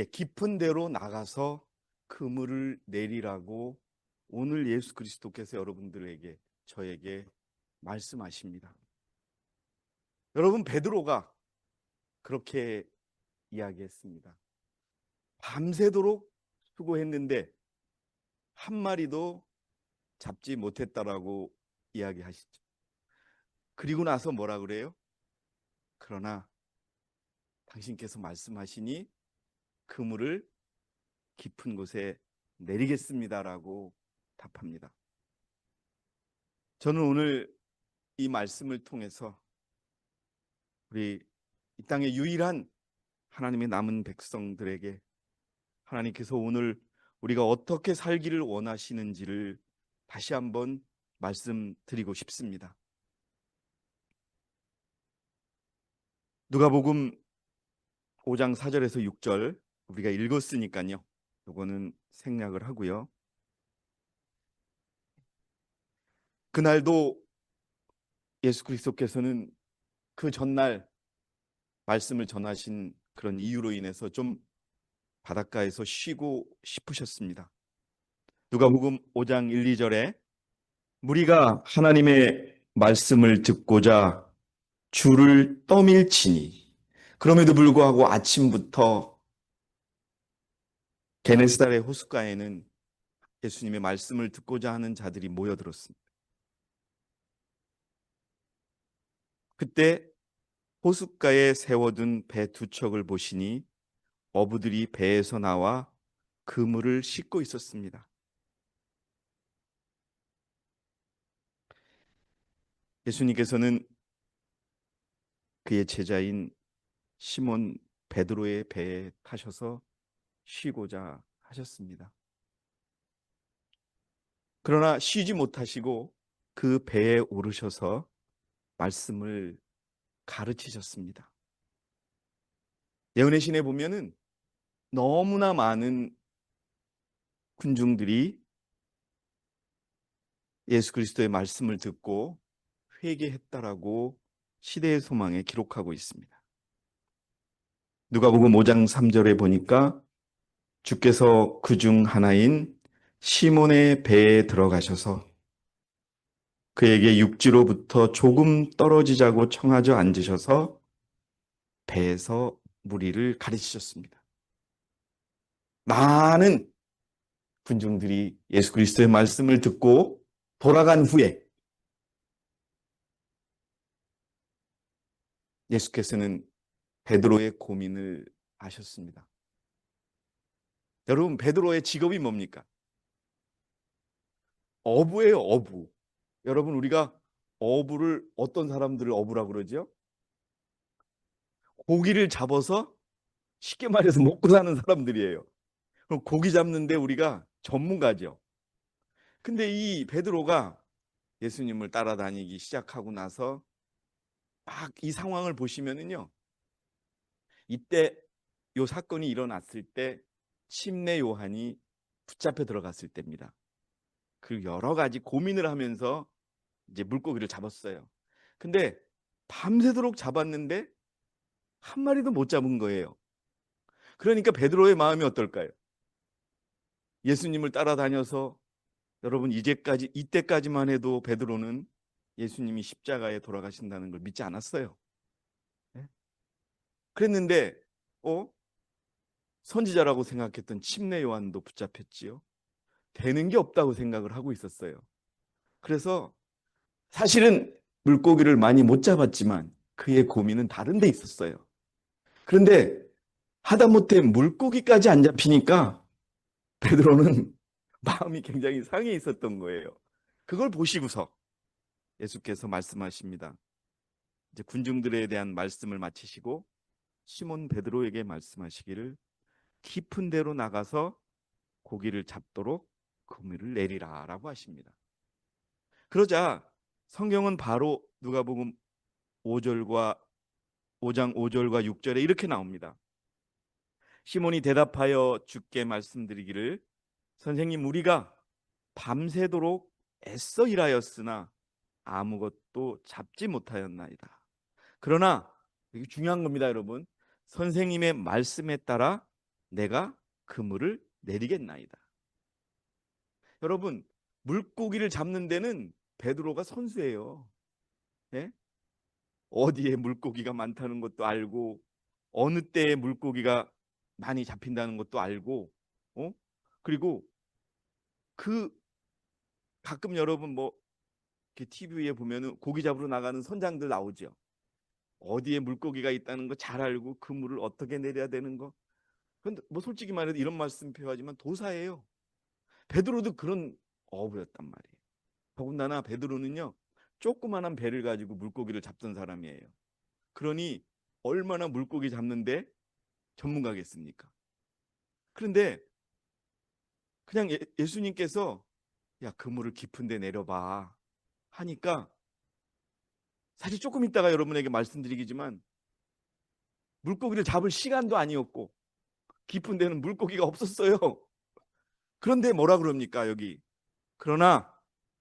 깊은 데로 나가서 그물을 내리라고 오늘 예수 그리스도께서 여러분들에게, 저에게 말씀하십니다. 여러분, 베드로가 그렇게 이야기했습니다. 밤새도록 수고했는데 한 마리도 잡지 못했다라고 이야기하시죠. 그리고 나서 뭐라 그래요? 그러나 당신께서 말씀하시니 그물을 깊은 곳에 내리겠습니다라고 답합니다. 저는 오늘 이 말씀을 통해서 우리 이 땅의 유일한 하나님의 남은 백성들에게 하나님께서 오늘 우리가 어떻게 살기를 원하시는지를 다시 한번 말씀드리고 싶습니다. 누가복음 5장 4절에서 6절 우리가 읽었으니까요. 요거는 생략을 하고요. 그날도 예수 그리스도께서는 그 전날 말씀을 전하신 그런 이유로 인해서 좀 바닷가에서 쉬고 싶으셨습니다. 누가복음 5장 1, 2절에 무리가 하나님의 말씀을 듣고자 줄을 떠밀치니, 그럼에도 불구하고 아침부터 게네사렛 호숫가에는 예수님의 말씀을 듣고자 하는 자들이 모여들었습니다. 그때 호숫가에 세워둔 배 두 척을 보시니 어부들이 배에서 나와 그물을 씻고 있었습니다. 예수님께서는 그의 제자인 시몬 베드로의 배에 타셔서 쉬고자 하셨습니다. 그러나 쉬지 못하시고 그 배에 오르셔서 말씀을 가르치셨습니다. 예언의 신에 보면은 너무나 많은 군중들이 예수 그리스도의 말씀을 듣고 회개했다라고 시대의 소망에 기록하고 있습니다. 누가복음 5장 3절에 보니까 주께서 그중 하나인 시몬의 배에 들어가셔서 그에게 육지로부터 조금 떨어지자고 청하져 앉으셔서 배에서 무리를 가르치셨습니다. 많은 군중들이 예수 그리스도의 말씀을 듣고 돌아간 후에 예수께서는 베드로의 고민을 아셨습니다. 여러분, 베드로의 직업이 뭡니까? 어부예요, 어부. 여러분, 우리가 어부를, 어떤 사람들을 어부라고 그러죠? 고기를 잡아서 쉽게 말해서 먹고 사는 사람들이에요. 그럼 고기 잡는데 우리가 전문가죠. 근데 이 베드로가 예수님을 따라다니기 시작하고 나서 막 이 상황을 보시면은요, 이때 요 사건이 일어났을 때 침례 요한이 붙잡혀 들어갔을 때입니다. 그 여러 가지 고민을 하면서 이제 물고기를 잡았어요. 근데 밤새도록 잡았는데 한 마리도 못 잡은 거예요. 그러니까 베드로의 마음이 어떨까요? 예수님을 따라다녀서, 여러분, 이때까지만 해도 베드로는 예수님이 십자가에 돌아가신다는 걸 믿지 않았어요. 네? 그랬는데 선지자라고 생각했던 침례 요한도 붙잡혔지요. 되는 게 없다고 생각을 하고 있었어요. 그래서 사실은 물고기를 많이 못 잡았지만 그의 고민은 다른 데 있었어요. 그런데 하다못해 물고기까지 안 잡히니까 베드로는 마음이 굉장히 상해 있었던 거예요. 그걸 보시고서 예수께서 말씀하십니다. 이제 군중들에 대한 말씀을 마치시고 시몬 베드로에게 말씀하시기를 깊은 데로 나가서 고기를 잡도록 그물을 내리라라고 하십니다. 그러자 성경은 바로 누가복음 5장 5절과 6절에 이렇게 나옵니다. 시몬이 대답하여 주께 말씀드리기를 선생님, 우리가 밤새도록 애써 일하였으나 아무것도 잡지 못하였나이다. 그러나 이게 중요한 겁니다, 여러분. 선생님의 말씀에 따라 내가 그물을 내리겠나이다. 여러분, 물고기를 잡는 데는 베드로가 선수예요. 예? 어디에 물고기가 많다는 것도 알고 어느 때에 물고기가 많이 잡힌다는 것도 알고, 그리고 그 가끔 여러분 뭐 TV에 보면은 고기 잡으러 나가는 선장들 나오죠. 어디에 물고기가 있다는 거 잘 알고 그물을 어떻게 내려야 되는 거. 근데 뭐 솔직히 말해도 이런 말씀 표하지만 도사예요. 베드로도 그런 어부였단 말이에요. 더군다나 베드로는요, 조그만한 배를 가지고 물고기를 잡던 사람이에요. 그러니 얼마나 물고기 잡는데 전문가겠습니까? 그런데 그냥 예수님께서 야, 그물을 깊은 데 내려봐 하니까, 사실 조금 있다가 여러분에게 말씀드리겠지만 물고기를 잡을 시간도 아니었고 깊은 데는 물고기가 없었어요. 그런데 뭐라 그럽니까 여기? 그러나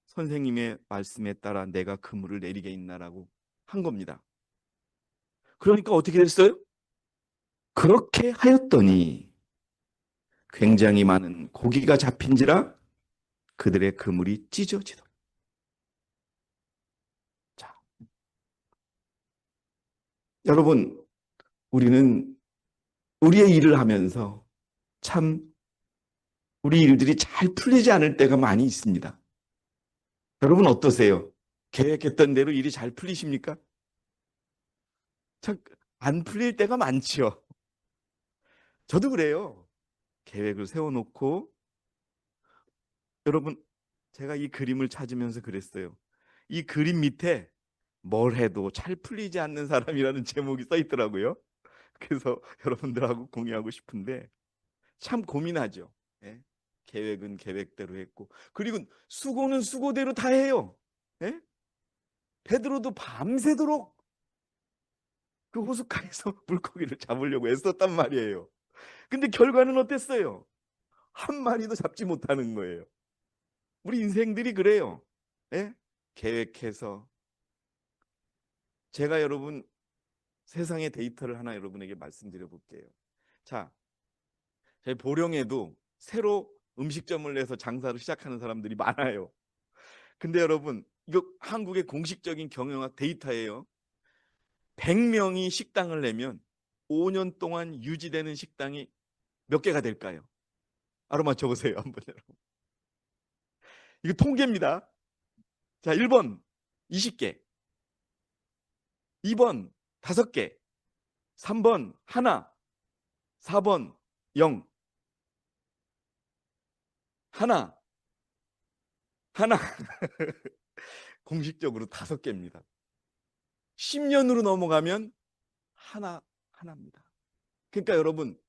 선생님의 말씀에 따라 내가 그물을 내리겠나라고 한 겁니다. 그러니까 어떻게 됐어요? 그렇게 하였더니 굉장히 많은 고기가 잡힌지라 그들의 그물이 찢어지더라. 자, 여러분, 우리는 우리의 일을 하면서 참 우리 일들이 잘 풀리지 않을 때가 많이 있습니다. 여러분 어떠세요? 계획했던 대로 일이 잘 풀리십니까? 참 안 풀릴 때가 많지요. 저도 그래요. 계획을 세워놓고, 여러분, 제가 이 그림을 찾으면서 그랬어요. 이 그림 밑에 뭘 해도 잘 풀리지 않는 사람이라는 제목이 써 있더라고요. 그래서 여러분들하고 공유하고 싶은데 참 고민하죠. 예? 계획은 계획대로 했고, 그리고 수고는 수고대로 다 해요. 예? 베드로도 밤새도록 그 호숫가에서 물고기를 잡으려고 애썼단 말이에요. 근데 결과는 어땠어요? 한 마리도 잡지 못하는 거예요. 우리 인생들이 그래요. 예? 계획해서. 제가 여러분 세상의 데이터를 하나 여러분에게 말씀드려 볼게요. 자, 저희 보령에도 새로 음식점을 내서 장사를 시작하는 사람들이 많아요. 근데 여러분, 이거 한국의 공식적인 경영학 데이터예요. 100명이 식당을 내면 5년 동안 유지되는 식당이 몇 개가 될까요? 알아맞혀 보세요, 한번 여러분. 이거 통계입니다. 자, 1번 20개, 2번 5개, 3번 하나, 4번 0. 하나, 하나. 공식적으로 5개입니다. 10년으로 넘어가면 하나입니다. 그러니까 여러분,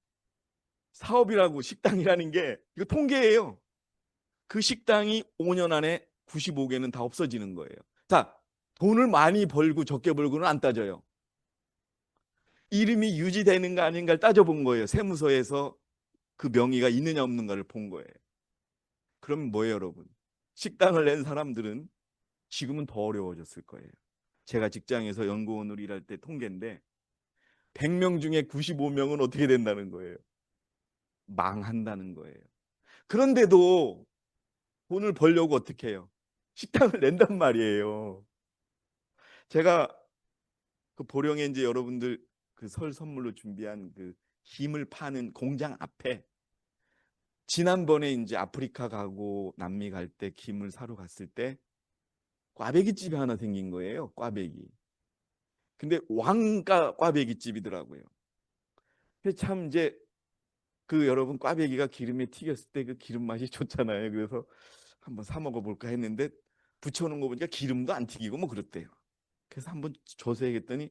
사업이라고 식당이라는 게 이거 통계예요. 그 식당이 5년 안에 95개는 다 없어지는 거예요. 자, 돈을 많이 벌고 적게 벌고는 안 따져요. 이름이 유지되는가 아닌가를 따져본 거예요. 세무서에서 그 명의가 있느냐 없는가를 본 거예요. 그럼 뭐예요, 여러분? 식당을 낸 사람들은 지금은 더 어려워졌을 거예요. 제가 직장에서 연구원으로 일할 때 통계인데 100명 중에 95명은 어떻게 된다는 거예요? 망한다는 거예요. 그런데도 돈을 벌려고 어떻게 해요? 식당을 낸단 말이에요. 제가 그 보령에 이제 여러분들 그 설 선물로 준비한 그 김을 파는 공장 앞에, 지난번에 이제 아프리카 가고 남미 갈 때 김을 사러 갔을 때 꽈배기 집이 하나 생긴 거예요. 꽈배기. 근데 왕가 꽈배기 집이더라고요. 참 이제 그 여러분 꽈배기가 기름에 튀겼을 때 그 기름 맛이 좋잖아요. 그래서 한번 사 먹어볼까 했는데 붙여놓은 거 보니까 기름도 안 튀기고 뭐 그렇대요. 그래서 한번 조사해봤더니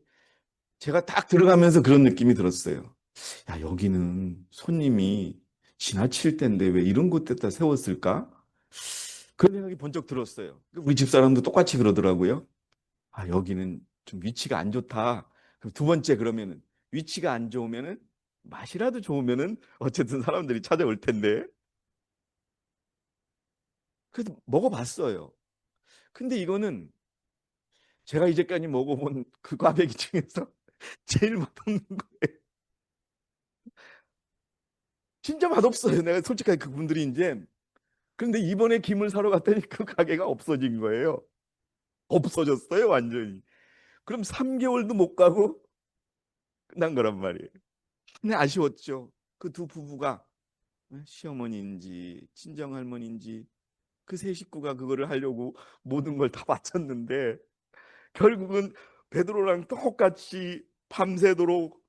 제가 딱 들어가면서 그런 느낌이 들었어요. 야, 여기는 손님이 지나칠 텐데 왜 이런 곳에다 세웠을까? 그런 생각이 번쩍 들었어요. 우리 집사람도 똑같이 그러더라고요. 아, 여기는 좀 위치가 안 좋다. 그럼 두 번째, 그러면은 위치가 안 좋으면은 맛이라도 좋으면은 어쨌든 사람들이 찾아올 텐데. 그래서 먹어봤어요. 근데 이거는 제가 이제까지 먹어본 그 꽈배기 중에서 제일 맛없는 거예요. 진짜 맛없어요. 내가 솔직하게 그분들이 이제. 그런데 이번에 김을 사러 갔더니 그 가게가 없어진 거예요. 없어졌어요, 완전히. 그럼 3개월도 못 가고 끝난 거란 말이에요. 근데 아쉬웠죠. 그 두 부부가 시어머니인지 친정할머니인지 그 세 식구가 그거를 하려고 모든 걸 다 바쳤는데 결국은 베드로랑 똑같이 밤새도록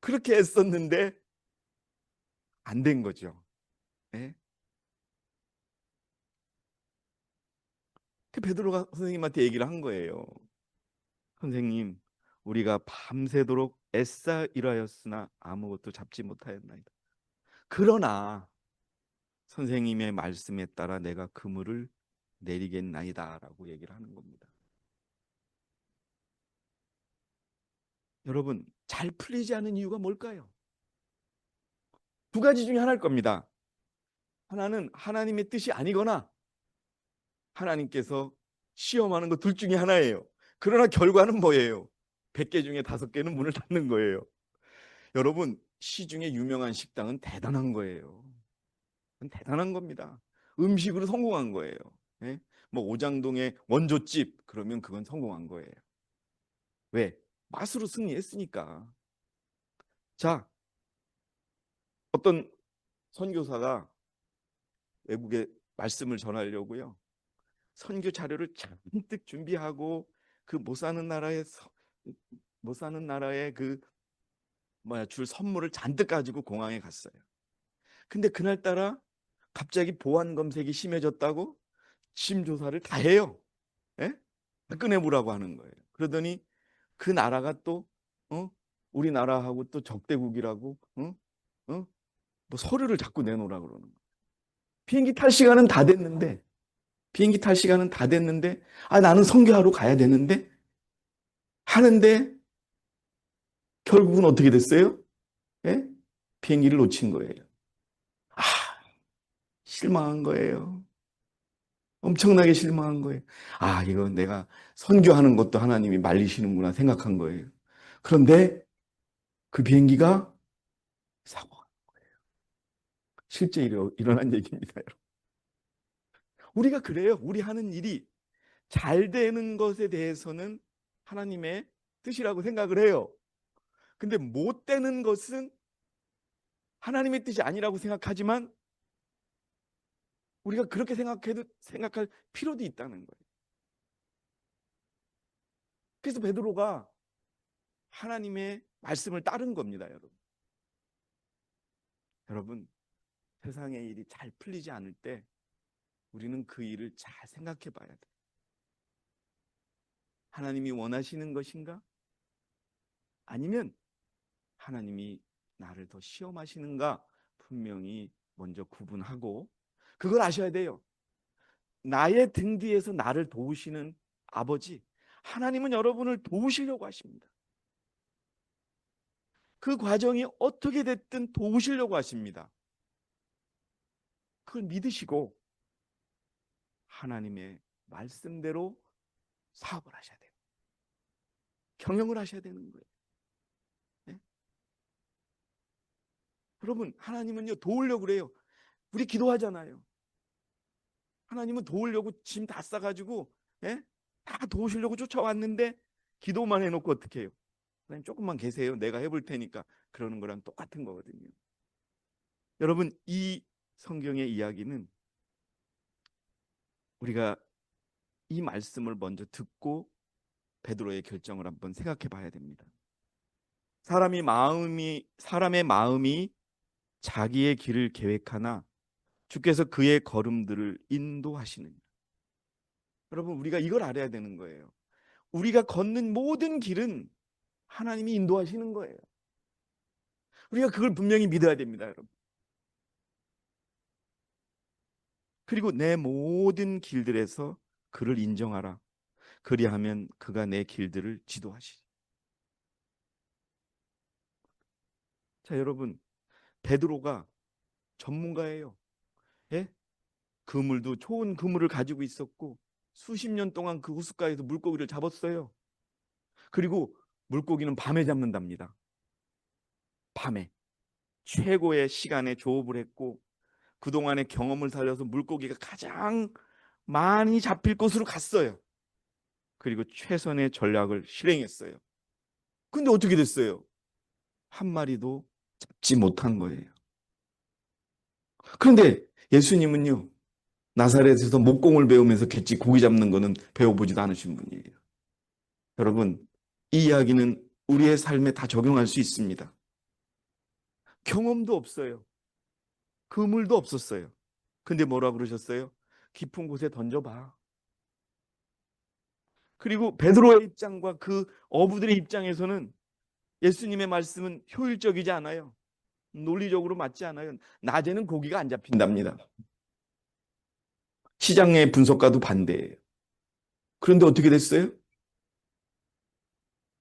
그렇게 애썼는데 안 된 거죠. 예? 그 베드로가 선생님한테 얘기를 한 거예요. 선생님, 우리가 밤새도록 애써 일하였으나 아무것도 잡지 못하였나이다. 그러나 선생님의 말씀에 따라 내가 그물을 내리겠나이다라고 얘기를 하는 겁니다. 여러분, 잘 풀리지 않은 이유가 뭘까요? 두 가지 중에 하나일 겁니다. 하나는 하나님의 뜻이 아니거나 하나님께서 시험하는 것 둘 중에 하나예요. 그러나 결과는 뭐예요? 100개 중에 5개는 문을 닫는 거예요. 여러분, 시중에 유명한 식당은 대단한 거예요. 대단한 겁니다. 음식으로 성공한 거예요. 예? 뭐 오장동의 원조집 그러면 그건 성공한 거예요. 왜? 맛으로 승리했으니까. 자, 어떤 선교사가 외국에 말씀을 전하려고요. 선교 자료를 잔뜩 준비하고 그 못 사는 나라의 그 줄 선물을 잔뜩 가지고 공항에 갔어요. 근데 그날따라 갑자기 보안 검색이 심해졌다고 심 조사를 다 해요. 예? 다 꺼내보라고 하는 거예요. 그러더니 그 나라가 또 우리나라하고 또 적대국이라고 뭐 서류를 자꾸 내놓으라 그러는 거예요. 비행기 탈 시간은 다 됐는데 나는 선교하러 가야 되는데 하는데 결국은 어떻게 됐어요? 예? 비행기를 놓친 거예요. 아, 실망한 거예요. 엄청나게 실망한 거예요. 아, 이거 내가 선교하는 것도 하나님이 말리시는구나 생각한 거예요. 그런데 그 비행기가 사고가 실제 일어난 얘기입니다, 여러분. 우리가 그래요. 우리 하는 일이 잘 되는 것에 대해서는 하나님의 뜻이라고 생각을 해요. 근데 못 되는 것은 하나님의 뜻이 아니라고 생각하지만 우리가 그렇게 생각할 필요도 있다는 거예요. 그래서 베드로가 하나님의 말씀을 따른 겁니다, 여러분. 여러분, 세상의 일이 잘 풀리지 않을 때 우리는 그 일을 잘 생각해 봐야 돼요. 하나님이 원하시는 것인가? 아니면 하나님이 나를 더 시험하시는가? 분명히 먼저 구분하고 그걸 아셔야 돼요. 나의 등 뒤에서 나를 도우시는 아버지, 하나님은 여러분을 도우시려고 하십니다. 그 과정이 어떻게 됐든 도우시려고 하십니다. 그걸 믿으시고 하나님의 말씀대로 사업을 하셔야 돼요. 경영을 하셔야 되는 거예요. 네? 여러분, 하나님은요 도우려고 그래요. 우리 기도하잖아요. 하나님은 도우려고 짐 다 싸가지고 다 도우시려고 쫓아왔는데 기도만 해놓고 어떻게 해요? 하나님 조금만 계세요. 내가 해볼 테니까. 그러는 거랑 똑같은 거거든요. 여러분, 이 성경의 이야기는 우리가 이 말씀을 먼저 듣고 베드로의 결정을 한번 생각해 봐야 됩니다. 사람의 마음이 자기의 길을 계획하나 주께서 그의 걸음들을 인도하시느니라. 여러분, 우리가 이걸 알아야 되는 거예요. 우리가 걷는 모든 길은 하나님이 인도하시는 거예요. 우리가 그걸 분명히 믿어야 됩니다, 여러분. 그리고 내 모든 길들에서 그를 인정하라. 그리하면 그가 내 길들을 지도하시리. 자, 여러분, 베드로가 전문가예요. 예? 그물도 좋은 그물을 가지고 있었고 수십 년 동안 그 호숫가에서 물고기를 잡았어요. 그리고 물고기는 밤에 잡는답니다. 밤에 최고의 시간에 조업을 했고 그동안의 경험을 살려서 물고기가 가장 많이 잡힐 곳으로 갔어요. 그리고 최선의 전략을 실행했어요. 근데 어떻게 됐어요? 한 마리도 잡지 못한 거예요. 그런데 예수님은요, 나사렛에서 목공을 배우면서 갯지 고기 잡는 거는 배워보지도 않으신 분이에요. 여러분, 이 이야기는 우리의 삶에 다 적용할 수 있습니다. 경험도 없어요. 그물도 없었어요. 근데 뭐라 그러셨어요? 깊은 곳에 던져봐. 그리고 베드로의 입장과 그 어부들의 입장에서는 예수님의 말씀은 효율적이지 않아요. 논리적으로 맞지 않아요. 낮에는 고기가 안 잡힌답니다. 시장의 분석과도 반대예요. 그런데 어떻게 됐어요?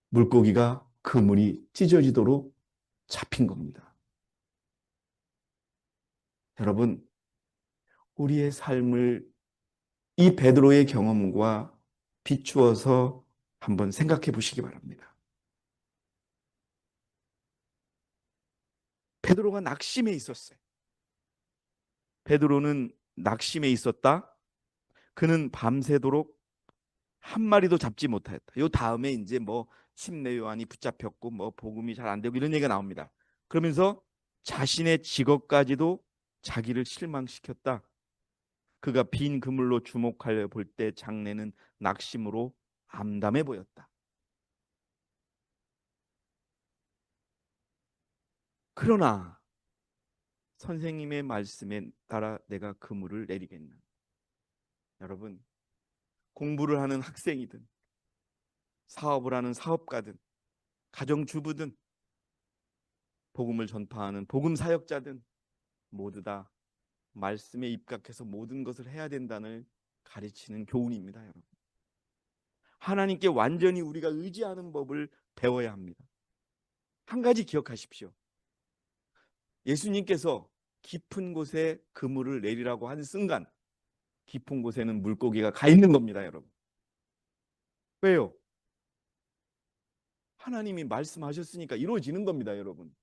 물고기가 그물이 찢어지도록 잡힌 겁니다. 여러분, 우리의 삶을 이 베드로의 경험과 비추어서 한번 생각해 보시기 바랍니다. 베드로가 낙심해 있었어요. 베드로는 낙심해 있었다. 그는 밤새도록 한 마리도 잡지 못하였다. 요 다음에 이제 뭐 침례 요한이 붙잡혔고 뭐 복음이 잘 안 되고 이런 얘기가 나옵니다. 그러면서 자신의 직업까지도 자기를 실망시켰다. 그가 빈 그물로 주목하려 볼 때 장래는 낙심으로 암담해 보였다. 그러나 선생님의 말씀에 따라 내가 그물을 내리겠나. 여러분, 공부를 하는 학생이든 사업을 하는 사업가든 가정주부든 복음을 전파하는 복음 사역자든 모두 다 말씀에 입각해서 모든 것을 해야 된다는 가르치는 교훈입니다. 여러분, 하나님께 완전히 우리가 의지하는 법을 배워야 합니다. 한 가지 기억하십시오. 예수님께서 깊은 곳에 그물을 내리라고 한 순간 깊은 곳에는 물고기가 가 있는 겁니다. 여러분, 왜요? 하나님이 말씀하셨으니까 이루어지는 겁니다. 여러분,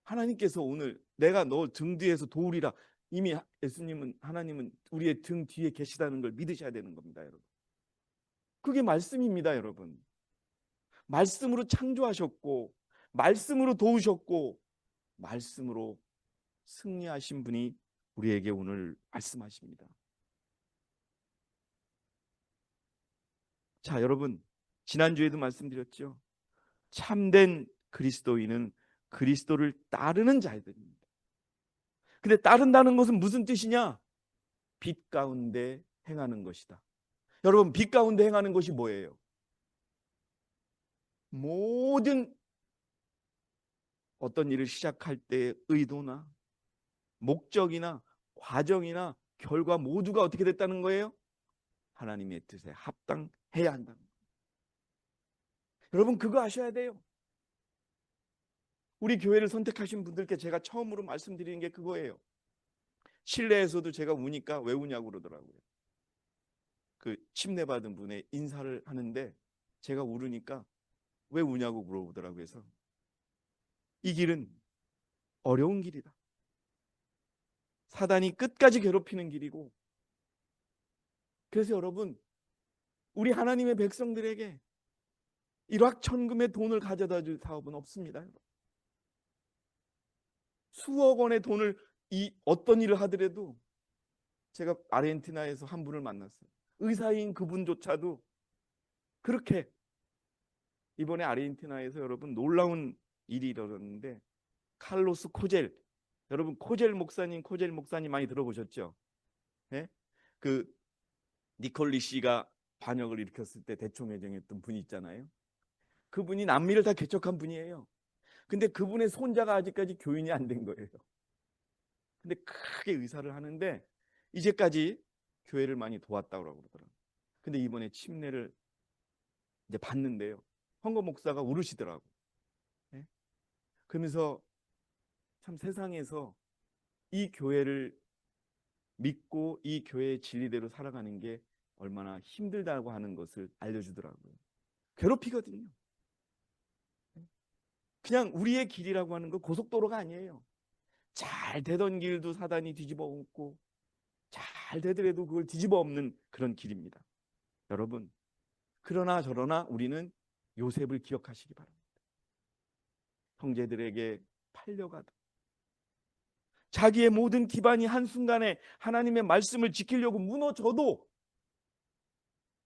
하나님께서 오늘 내가 너 등 뒤에서 도우리라, 이미 예수님은, 하나님은 우리의 등 뒤에 계시다는 걸 믿으셔야 되는 겁니다. 여러분, 그게 말씀입니다. 여러분, 말씀으로 창조하셨고 말씀으로 도우셨고 말씀으로 승리하신 분이 우리에게 오늘 말씀하십니다. 자, 여러분, 지난주에도 말씀드렸죠. 참된 그리스도인은 그리스도를 따르는 자들입니다. 근데 따른다는 것은 무슨 뜻이냐? 빛 가운데 행하는 것이다. 여러분, 빛 가운데 행하는 것이 뭐예요? 모든 어떤 일을 시작할 때의 의도나 목적이나 과정이나 결과 모두가 어떻게 됐다는 거예요? 하나님의 뜻에 합당해야 한다는 거예요. 여러분, 그거 아셔야 돼요. 우리 교회를 선택하신 분들께 제가 처음으로 말씀드리는 게 그거예요. 실내에서도 제가 우니까 왜 우냐고 그러더라고요. 그 침례받은 분의 인사를 하는데 제가 울으니까 왜 우냐고 물어보더라고요. 그래서 이 길은 어려운 길이다. 사단이 끝까지 괴롭히는 길이고, 그래서 여러분, 우리 하나님의 백성들에게 일확천금의 돈을 가져다 줄 사업은 없습니다. 수억 원의 돈을, 이 어떤 일을 하더라도, 제가 아르헨티나에서 한 분을 만났어요. 의사인 그분조차도 그렇게, 이번에 아르헨티나에서 여러분 놀라운 일이 일어났는데, 칼로스 코젤, 여러분 코젤 목사님 많이 들어보셨죠? 네? 그 니콜리 씨가 반역을 일으켰을 때 대총회장했던 분이 있잖아요. 그분이 남미를 다 개척한 분이에요. 근데 그분의 손자가 아직까지 교인이 안 된 거예요. 근데 크게 의사를 하는데 이제까지 교회를 많이 도왔다고 그러더라고요. 근데 이번에 침례를 이제 봤는데요, 헌거 목사가 울으시더라고. 네? 그러면서 참 세상에서 이 교회를 믿고 이 교회의 진리대로 살아가는 게 얼마나 힘들다고 하는 것을 알려주더라고요. 괴롭히거든요. 그냥 우리의 길이라고 하는 거 고속도로가 아니에요. 잘 되던 길도 사단이 뒤집어 엎고 잘 되더라도 그걸 뒤집어 엎는 그런 길입니다. 여러분, 그러나 저러나 우리는 요셉을 기억하시기 바랍니다. 형제들에게 팔려가도 자기의 모든 기반이 한순간에 하나님의 말씀을 지키려고 무너져도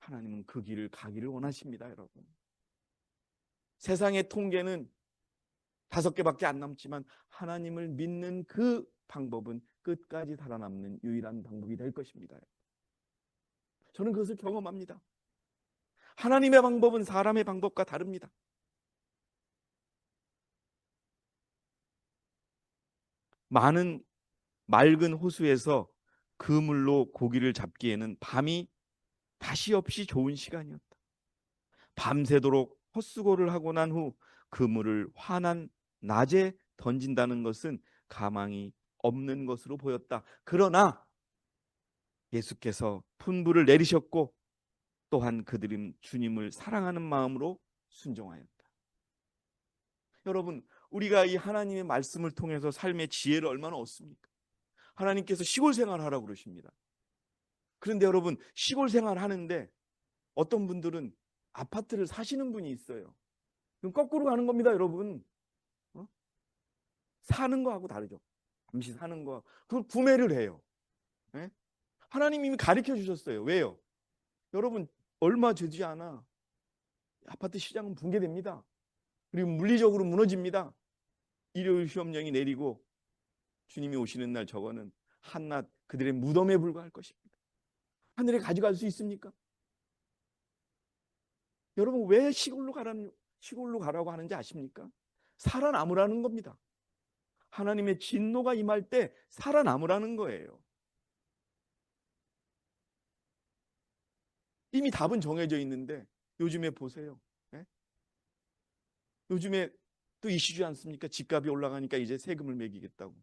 하나님은 그 길을 가기를 원하십니다. 여러분, 세상의 통계는 5개밖에 안 남지만 하나님을 믿는 그 방법은 끝까지 살아남는 유일한 방법이 될 것입니다. 저는 그것을 경험합니다. 하나님의 방법은 사람의 방법과 다릅니다. 많은 맑은 호수에서 그물로 고기를 잡기에는 밤이 다시 없이 좋은 시간이었다. 밤새도록 헛수고를 하고 난 후 그물을 환한 낮에 던진다는 것은 가망이 없는 것으로 보였다. 그러나 예수께서 분부를 내리셨고 또한 그들은 주님을 사랑하는 마음으로 순종하였다. 여러분, 우리가 이 하나님의 말씀을 통해서 삶의 지혜를 얼마나 얻습니까? 하나님께서 시골 생활하라고 그러십니다. 그런데 여러분, 시골 생활하는데 어떤 분들은 아파트를 사시는 분이 있어요. 그럼 거꾸로 가는 겁니다, 여러분. 사는 거하고 다르죠. 잠시 사는 거, 그걸 구매를 해요. 예? 하나님이 가르쳐 주셨어요. 왜요? 여러분, 얼마 되지 않아 아파트 시장은 붕괴됩니다. 그리고 물리적으로 무너집니다. 일요일 시험령이 내리고 주님이 오시는 날 저거는 한낱 그들의 무덤에 불과할 것입니다. 하늘에 가져갈 수 있습니까? 여러분, 왜 시골로 가라고 하는지 아십니까? 살아남으라는 겁니다. 하나님의 진노가 임할 때 살아남으라는 거예요. 이미 답은 정해져 있는데 요즘에 보세요. 예? 요즘에 또 이슈지 않습니까? 집값이 올라가니까 이제 세금을 매기겠다고.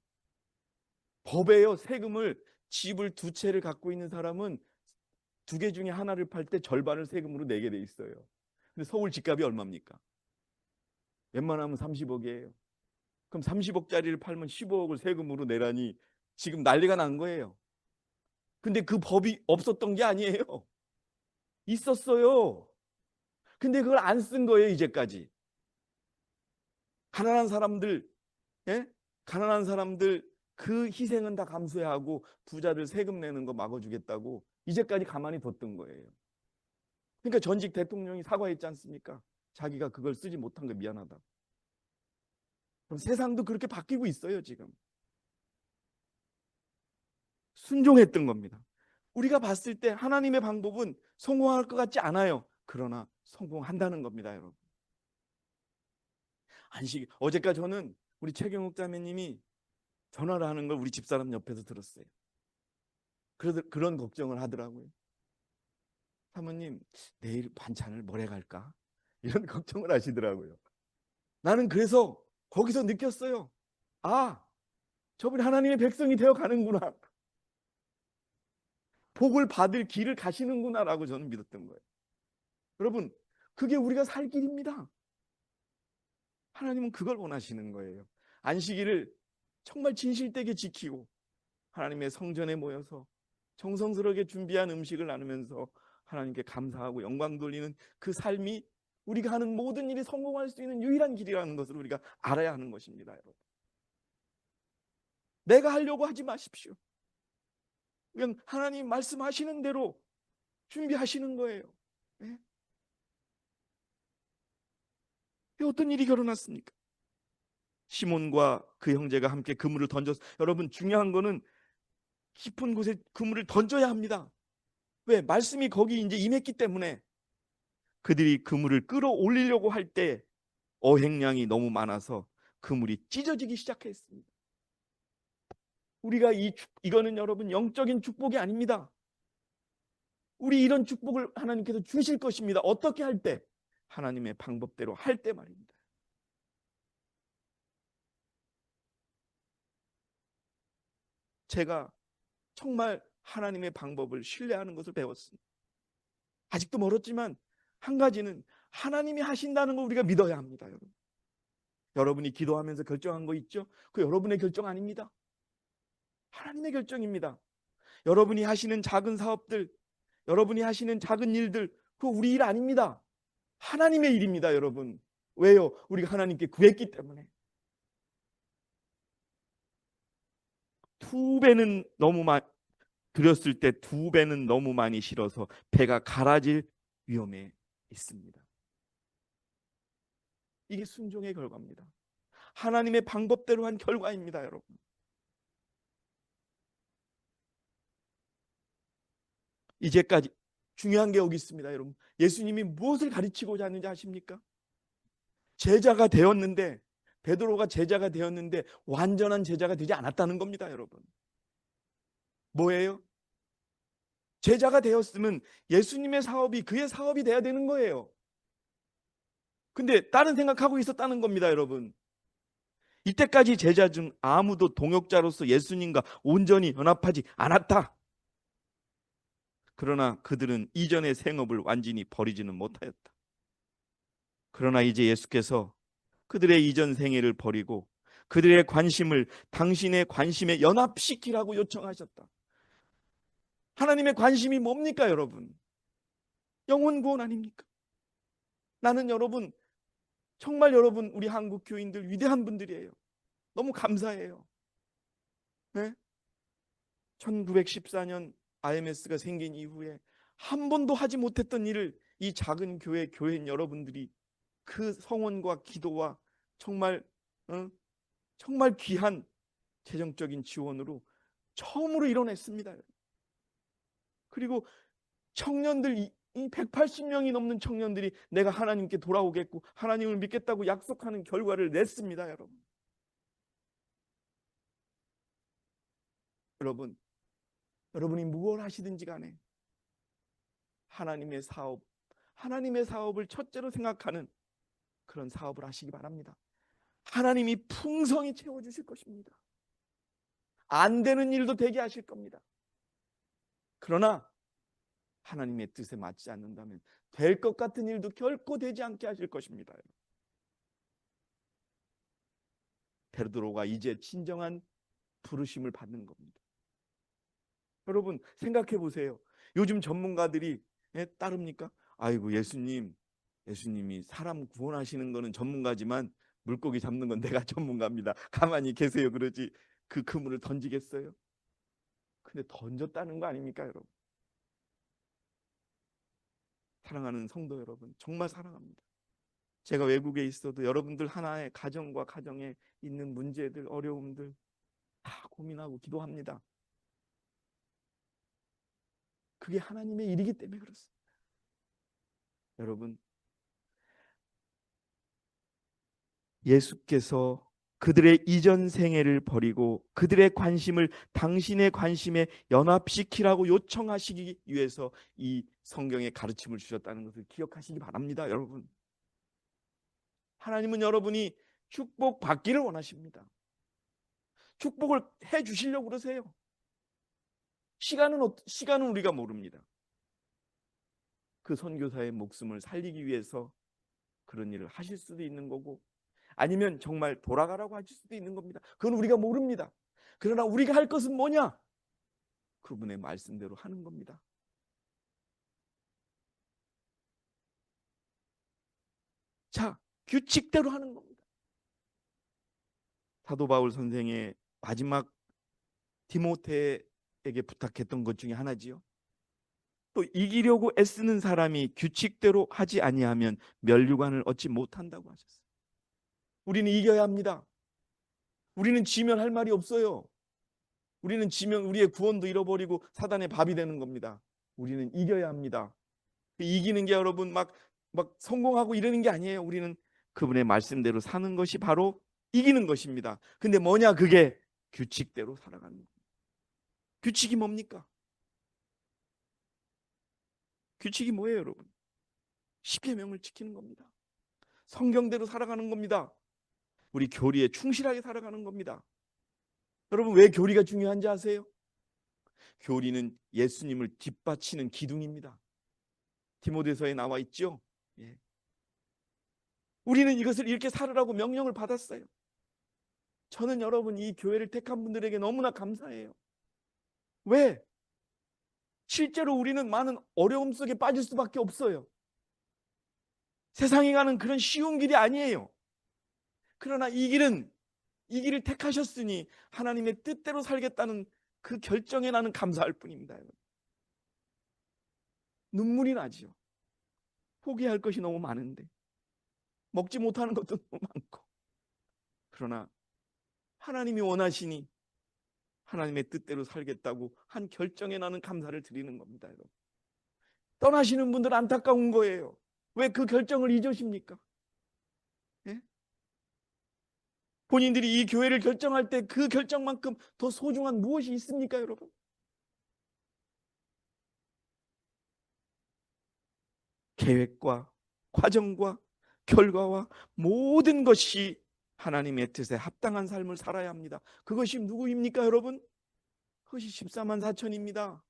법에요. 세금을, 집을 2채를 갖고 있는 사람은 2개 중에 하나를 팔 때 절반을 세금으로 내게 돼 있어요. 근데 서울 집값이 얼마입니까? 웬만하면 30억이에요. 그럼 30억짜리를 팔면 15억을 세금으로 내라니 지금 난리가 난 거예요. 근데 그 법이 없었던 게 아니에요. 있었어요. 근데 그걸 안 쓴 거예요, 이제까지. 가난한 사람들, 예? 가난한 사람들 그 희생은 다 감수해야 하고 부자들 세금 내는 거 막아주겠다고 이제까지 가만히 뒀던 거예요. 그러니까 전직 대통령이 사과했지 않습니까? 자기가 그걸 쓰지 못한 게 미안하다. 그럼 세상도 그렇게 바뀌고 있어요, 지금. 순종했던 겁니다. 우리가 봤을 때 하나님의 방법은 성공할 것 같지 않아요. 그러나 성공한다는 겁니다, 여러분. 어제까지 저는 우리 최경욱 자매님이 전화를 하는 걸 우리 집사람 옆에서 들었어요. 그런 걱정을 하더라고요. 사모님, 내일 반찬을 뭘 해갈까? 이런 걱정을 하시더라고요. 나는 그래서 거기서 느꼈어요. 아, 저분이 하나님의 백성이 되어 가는구나. 복을 받을 길을 가시는구나라고 저는 믿었던 거예요. 여러분, 그게 우리가 살 길입니다. 하나님은 그걸 원하시는 거예요. 안식일을 정말 진실되게 지키고 하나님의 성전에 모여서 정성스럽게 준비한 음식을 나누면서 하나님께 감사하고 영광 돌리는 그 삶이 우리가 하는 모든 일이 성공할 수 있는 유일한 길이라는 것을 우리가 알아야 하는 것입니다, 여러분. 내가 하려고 하지 마십시오. 그냥 하나님 말씀하시는 대로 준비하시는 거예요. 네? 어떤 일이 일어났습니까? 시몬과 그 형제가 함께 그물을 던졌. 여러분, 중요한 거는 깊은 곳에 그물을 던져야 합니다. 왜? 말씀이 거기 이제 임했기 때문에. 그들이 그물을 끌어올리려고 할 때 어획량이 너무 많아서 그물이 찢어지기 시작했습니다. 우리가 이거는 여러분 영적인 축복이 아닙니다. 우리 이런 축복을 하나님께서 주실 것입니다. 어떻게 할 때? 하나님의 방법대로 할 때 말입니다. 제가 정말 하나님의 방법을 신뢰하는 것을 배웠습니다. 아직도 멀었지만 한 가지는 하나님이 하신다는 걸 우리가 믿어야 합니다, 여러분. 여러분이 기도하면서 결정한 거 있죠? 그 여러분의 결정 아닙니다. 하나님의 결정입니다. 여러분이 하시는 작은 사업들, 여러분이 하시는 작은 일들, 그거 우리 일 아닙니다. 하나님의 일입니다, 여러분. 왜요? 우리가 하나님께 구했기 때문에. 두 배는 너무 많이 드렸을 때 두 배는 너무 많이 실어서 배가 갈아질 위험에 있습니다. 이게 순종의 결과입니다. 하나님의 방법대로 한 결과입니다, 여러분. 이제까지 중요한 게 여기 있습니다, 여러분. 예수님이 무엇을 가르치고자 하는지 아십니까? 제자가 되었는데, 베드로가 제자가 되었는데 완전한 제자가 되지 않았다는 겁니다, 여러분. 뭐예요? 제자가 되었으면 예수님의 사업이 그의 사업이 돼야 되는 거예요. 근데 다른 생각하고 있었다는 겁니다, 여러분. 이때까지 제자 중 아무도 동역자로서 예수님과 온전히 연합하지 않았다. 그러나 그들은 이전의 생업을 완전히 버리지는 못하였다. 그러나 이제 예수께서 그들의 이전 생애를 버리고 그들의 관심을 당신의 관심에 연합시키라고 요청하셨다. 하나님의 관심이 뭡니까, 여러분? 영혼 구원 아닙니까? 나는 여러분, 정말 여러분, 우리 한국 교인들 위대한 분들이에요. 너무 감사해요. 네? 1914년 IMS가 생긴 이후에 한 번도 하지 못했던 일을 이 작은 교회인 여러분들이 그 성원과 기도와 정말 정말 귀한 재정적인 지원으로 처음으로 이뤄냈습니다. 그리고 청년들 이 180명이 넘는 청년들이 내가 하나님께 돌아오겠고 하나님을 믿겠다고 약속하는 결과를 냈습니다, 여러분. 여러분이 무엇을 하시든지 간에 하나님의 사업을 첫째로 생각하는 그런 사업을 하시기 바랍니다. 하나님이 풍성히 채워주실 것입니다. 안 되는 일도 되게 하실 겁니다. 그러나 하나님의 뜻에 맞지 않는다면 될 것 같은 일도 결코 되지 않게 하실 것입니다. 베드로가 이제 진정한 부르심을 받는 겁니다. 여러분 생각해 보세요. 요즘 전문가들이 따릅니까? 아이고 예수님이 사람 구원하시는 거는 전문가지만 물고기 잡는 건 내가 전문가입니다. 가만히 계세요. 그러지 그 그물을 던지겠어요? 근데 던졌다는 거 아닙니까, 여러분? 사랑하는 성도 여러분, 정말 사랑합니다. 제가 외국에 있어도 여러분들 하나의 가정과 가정에 있는 문제들, 어려움들 다 고민하고 기도합니다. 그게 하나님의 일이기 때문에 그렇습니다. 여러분, 예수께서 그들의 이전 생애를 버리고 그들의 관심을 당신의 관심에 연합시키라고 요청하시기 위해서 이 성경의 가르침을 주셨다는 것을 기억하시기 바랍니다, 여러분. 하나님은 여러분이 축복받기를 원하십니다. 축복을 해 주시려고 그러세요. 시간은 우리가 모릅니다. 그 선교사의 목숨을 살리기 위해서 그런 일을 하실 수도 있는 거고 아니면 정말 돌아가라고 하실 수도 있는 겁니다. 그건 우리가 모릅니다. 그러나 우리가 할 것은 뭐냐? 그분의 말씀대로 하는 겁니다. 자, 규칙대로 하는 겁니다. 사도 바울 선생의 마지막 디모데에게 부탁했던 것 중에 하나지요. 또 이기려고 애쓰는 사람이 규칙대로 하지 아니하면 면류관을 얻지 못한다고 하셨어요. 우리는 이겨야 합니다. 우리는 지면 할 말이 없어요. 우리는 지면 우리의 구원도 잃어버리고 사단의 밥이 되는 겁니다. 우리는 이겨야 합니다. 이기는 게 여러분 막 성공하고 이러는 게 아니에요. 우리는 그분의 말씀대로 사는 것이 바로 이기는 것입니다. 근데 뭐냐 그게 규칙대로 살아가는 거예요. 규칙이 뭡니까? 규칙이 뭐예요, 여러분? 십계명을 지키는 겁니다. 성경대로 살아가는 겁니다. 우리 교리에 충실하게 살아가는 겁니다. 여러분 왜 교리가 중요한지 아세요? 교리는 예수님을 뒷받치는 기둥입니다. 디모데서에 나와 있죠. 예. 우리는 이것을 이렇게 살으라고 명령을 받았어요. 저는 여러분 이 교회를 택한 분들에게 너무나 감사해요. 왜? 실제로 우리는 많은 어려움 속에 빠질 수밖에 없어요. 세상이 가는 그런 쉬운 길이 아니에요. 그러나 이 길을 택하셨으니 하나님의 뜻대로 살겠다는 그 결정에 나는 감사할 뿐입니다. 눈물이 나지요. 포기할 것이 너무 많은데, 먹지 못하는 것도 너무 많고. 그러나 하나님이 원하시니 하나님의 뜻대로 살겠다고 한 결정에 나는 감사를 드리는 겁니다. 여러분. 떠나시는 분들 안타까운 거예요. 왜 그 결정을 잊으십니까? 예? 본인들이 이 교회를 결정할 때 그 결정만큼 더 소중한 무엇이 있습니까, 여러분? 계획과 과정과 결과와 모든 것이 하나님의 뜻에 합당한 삶을 살아야 합니다. 그것이 누구입니까, 여러분? 그것이 14만 4천입니다.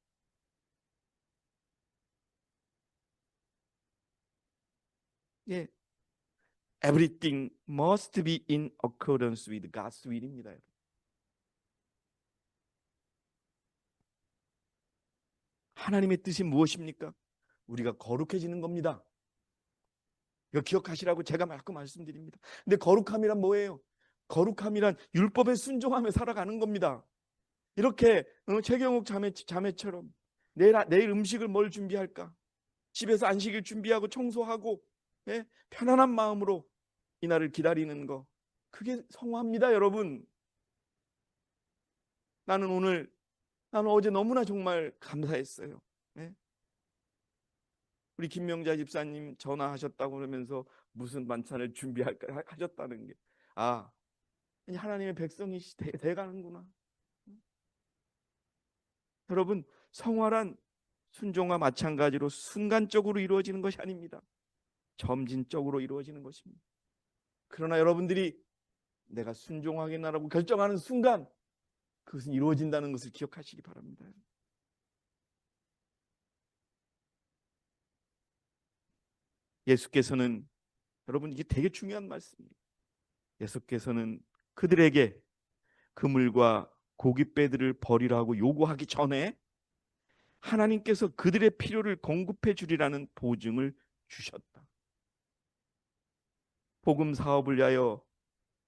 예. Everything must be in accordance with God's will입니다. 여러분. 하나님의 뜻이 무엇입니까? 우리가 거룩해지는 겁니다. 이거 기억하시라고 제가 자꾸 말씀드립니다. 근데 거룩함이란 뭐예요? 거룩함이란 율법에 순종하며 살아가는 겁니다. 이렇게 최경욱 자매처럼 내일 음식을 뭘 준비할까? 집에서 안식일 준비하고 청소하고, 예? 편안한 마음으로 이날을 기다리는 거, 그게 성화입니다. 여러분. 나는 어제 너무나 정말 감사했어요. 예? 우리 김명자 집사님 전화하셨다고 그러면서 무슨 반찬을 준비할까 하셨다는 게, 아, 하나님의 백성이 돼가는구나. 여러분, 성화란 순종과 마찬가지로 순간적으로 이루어지는 것이 아닙니다. 점진적으로 이루어지는 것입니다. 그러나 여러분들이 내가 순종하겠나라고 결정하는 순간 그것은 이루어진다는 것을 기억하시기 바랍니다. 예수께서는, 여러분 이게 되게 중요한 말씀입니다. 예수께서는 그들에게 그물과 고깃배들을 버리라고 요구하기 전에 하나님께서 그들의 필요를 공급해 주리라는 보증을 주셨다. 복음 사업을 위하여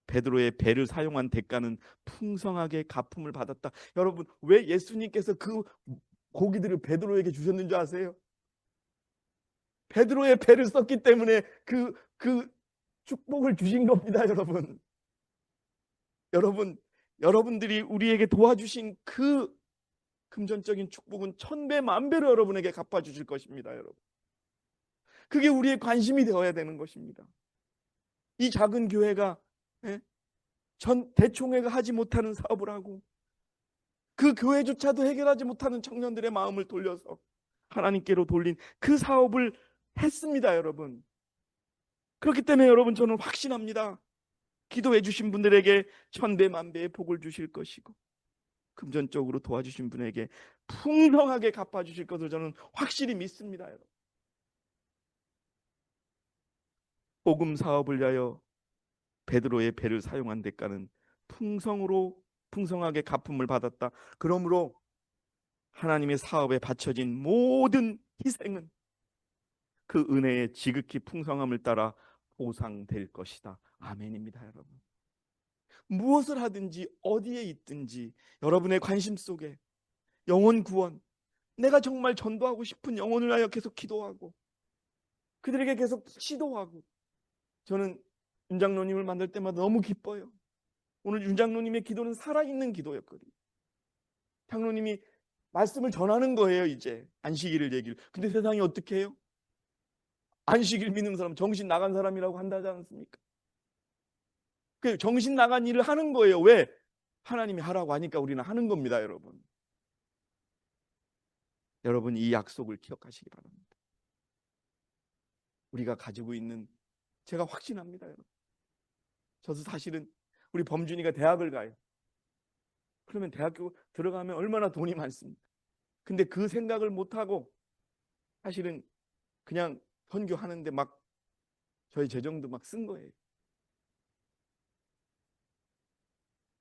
베드로의 배를 사용한 대가는 풍성하게 갚음을 받았다. 여러분, 왜 예수님께서 그 고기들을 베드로에게 주셨는 줄 아세요? 베드로의 배를 썼기 때문에 그 축복을 주신 겁니다. 여러분들이 우리에게 도와주신 그 금전적인 축복은 천배 만배로 여러분에게 갚아주실 것입니다. 여러분, 그게 우리의 관심이 되어야 되는 것입니다. 이 작은 교회가, 예? 전 대총회가 하지 못하는 사업을 하고 그 교회조차도 해결하지 못하는 청년들의 마음을 돌려서 하나님께로 돌린 그 사업을 했습니다. 여러분, 그렇기 때문에 여러분, 저는 확신합니다. 기도해 주신 분들에게 천배 만배의 복을 주실 것이고 금전적으로 도와주신 분에게 풍성하게 갚아주실 것을 저는 확실히 믿습니다. 여러분, 복음 사업을 위하여 베드로의 배를 사용한 대가는 풍성하게 갚음을 받았다. 그러므로 하나님의 사업에 바쳐진 모든 희생은 그 은혜의 지극히 풍성함을 따라 보상될 것이다. 아멘입니다. 여러분, 무엇을 하든지 어디에 있든지 여러분의 관심 속에 영혼 구원, 내가 정말 전도하고 싶은 영혼을 위하여 계속 기도하고 그들에게 계속 시도하고, 저는 윤 장로님을 만날 때마다 너무 기뻐요. 오늘 윤 장로님의 기도는 살아있는 기도였거든요. 장로님이 말씀을 전하는 거예요. 이제 안식일을 얘기를. 근데 세상이 어떻게 해요? 안식일 믿는 사람 정신 나간 사람이라고 한다지 않습니까? 그 정신 나간 일을 하는 거예요. 왜? 하나님이 하라고 하니까 우리는 하는 겁니다. 여러분 이 약속을 기억하시기 바랍니다. 우리가 가지고 있는, 제가 확신합니다. 여러분, 저도 사실은 우리 범준이가 대학을 가요. 그러면 대학교 들어가면 얼마나 돈이 많습니까? 근데 그 생각을 못하고 사실은 그냥 선교하는데 막 저희 재정도 막 쓴 거예요.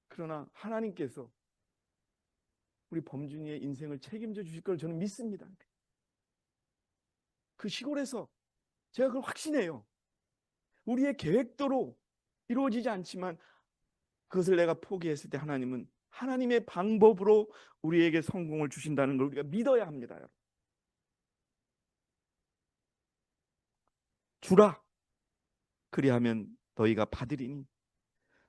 그러나 하나님께서 우리 범준이의 인생을 책임져 주실 걸 저는 믿습니다. 그 시골에서 제가 그걸 확신해요. 우리의 계획대로 이루어지지 않지만 그것을 내가 포기했을 때 하나님은 하나님의 방법으로 우리에게 성공을 주신다는 걸 우리가 믿어야 합니다. 여러분. 주라, 그리하면 너희가 받으리니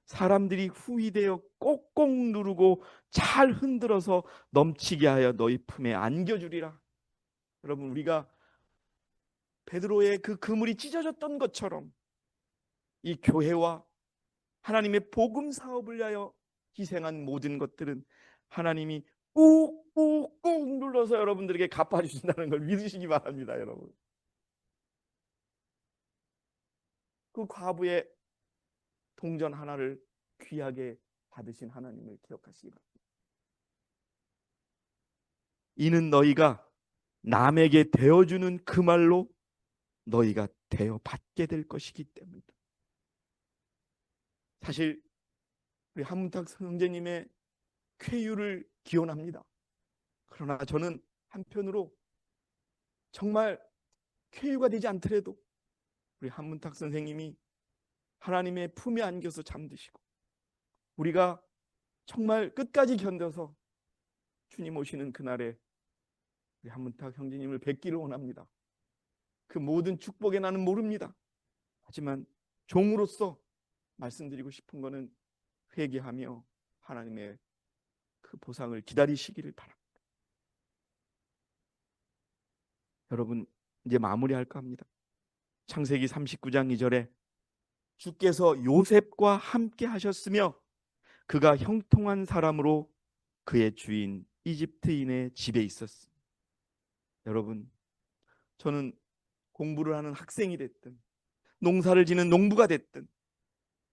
사람들이 후히되어 꼭꼭 누르고 잘 흔들어서 넘치게 하여 너희 품에 안겨주리라. 여러분, 우리가 베드로의 그 그물이 찢어졌던 것처럼 이 교회와 하나님의 복음 사업을 위하여 희생한 모든 것들은 하나님이 꾹꾹꾹 눌러서 여러분들에게 갚아주신다는 걸 믿으시기 바랍니다. 여러분, 그 과부의 동전 하나를 귀하게 받으신 하나님을 기억하시기 바랍니다. 이는 너희가 남에게 대어주는 그 말로 너희가 대어받게 될 것이기 때문이다. 사실 우리 한문탁 형제님의 쾌유를 기원합니다. 그러나 저는 한편으로 정말 쾌유가 되지 않더라도 우리 한문탁 선생님이 하나님의 품에 안겨서 잠드시고 우리가 정말 끝까지 견뎌서 주님 오시는 그날에 우리 한문탁 형제님을 뵙기를 원합니다. 그 모든 축복에 나는 모릅니다. 하지만 종으로서 말씀드리고 싶은 것은 회개하며 하나님의 그 보상을 기다리시기를 바랍니다. 여러분, 이제 마무리할까 합니다. 창세기 39장 2절에 주께서 요셉과 함께 하셨으며 그가 형통한 사람으로 그의 주인 이집트인의 집에 있었습니다. 여러분, 저는 공부를 하는 학생이 됐든 농사를 지는 농부가 됐든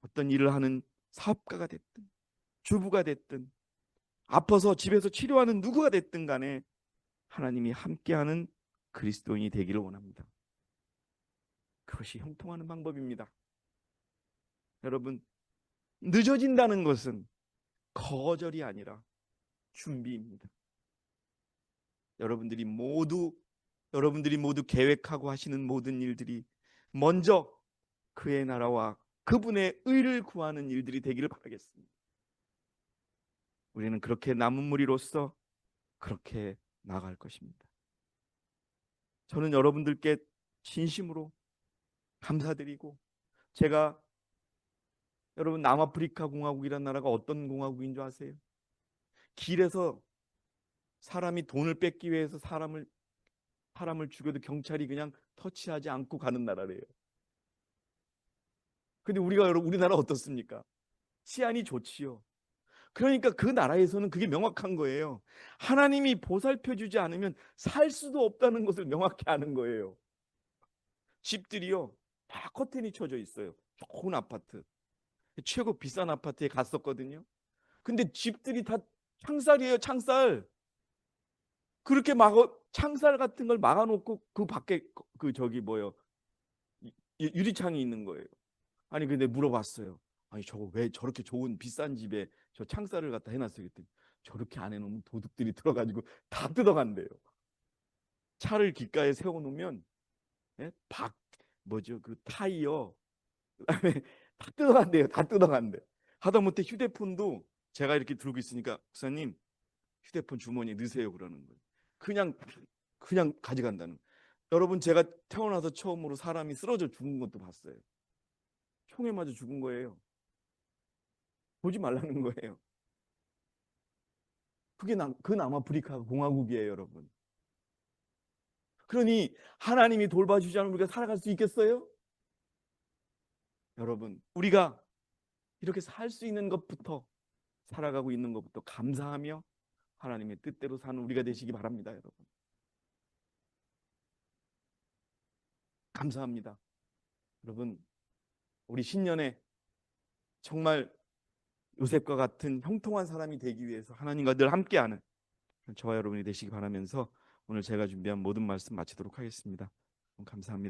어떤 일을 하는 사업가가 됐든 주부가 됐든 아파서 집에서 치료하는 누구가 됐든 간에 하나님이 함께하는 그리스도인이 되기를 원합니다. 그것이 형통하는 방법입니다. 여러분, 늦어진다는 것은 거절이 아니라 준비입니다. 여러분들이 모두 계획하고 하시는 모든 일들이 먼저 그의 나라와 그분의 의를 구하는 일들이 되기를 바라겠습니다. 우리는 그렇게 남은 무리로서 그렇게 나아갈 것입니다. 저는 여러분들께 진심으로 감사드리고, 제가 여러분 남아프리카 공화국이라는 나라가 어떤 공화국인 줄 아세요? 길에서 사람이 돈을 뺏기 위해서 사람을 죽여도 경찰이 그냥 터치하지 않고 가는 나라래요. 근데 우리나라 어떻습니까? 치안이 좋지요. 그러니까 그 나라에서는 그게 명확한 거예요. 하나님이 보살펴주지 않으면 살 수도 없다는 것을 명확히 아는 거예요. 집들이요, 다 커튼이 쳐져 있어요. 좋은 아파트, 최고 비싼 아파트에 갔었거든요. 근데 집들이 다 창살이에요. 창살. 그렇게 창살 같은 걸 막아놓고 그 밖에 그 저기 뭐요, 유리창이 있는 거예요. 아니 근데 물어봤어요. 아니 저거 왜 저렇게 좋은 비싼 집에 저 창살을 갖다 해놨어요? 그랬더니 저렇게 안 해놓으면 도둑들이 들어가지고 다 뜯어간대요. 차를 길가에 세워놓으면, 예? 뭐죠, 그 타이어 그다음에 다 뜯어간대요. 다 뜯어간대. 하다못해 휴대폰도 제가 이렇게 들고 있으니까 목사님 휴대폰 주머니에 넣으세요 그러는 거예요. 그냥 가져간다는. 여러분, 제가 태어나서 처음으로 사람이 쓰러져 죽은 것도 봤어요. 총에 맞아 죽은 거예요. 보지 말라는 거예요. 그 남아프리카 공화국이에요, 여러분. 그러니 하나님이 돌봐주지 않으면 우리가 살아갈 수 있겠어요? 여러분, 우리가 이렇게 살 수 있는 것부터, 살아가고 있는 것부터 감사하며 하나님의 뜻대로 사는 우리가 되시기 바랍니다. 여러분, 감사합니다. 여러분, 우리 신년에 정말 요셉과 같은 형통한 사람이 되기 위해서 하나님과 늘 함께하는 저와 여러분이 되시기 바라면서 오늘 제가 준비한 모든 말씀 마치도록 하겠습니다. 감사합니다.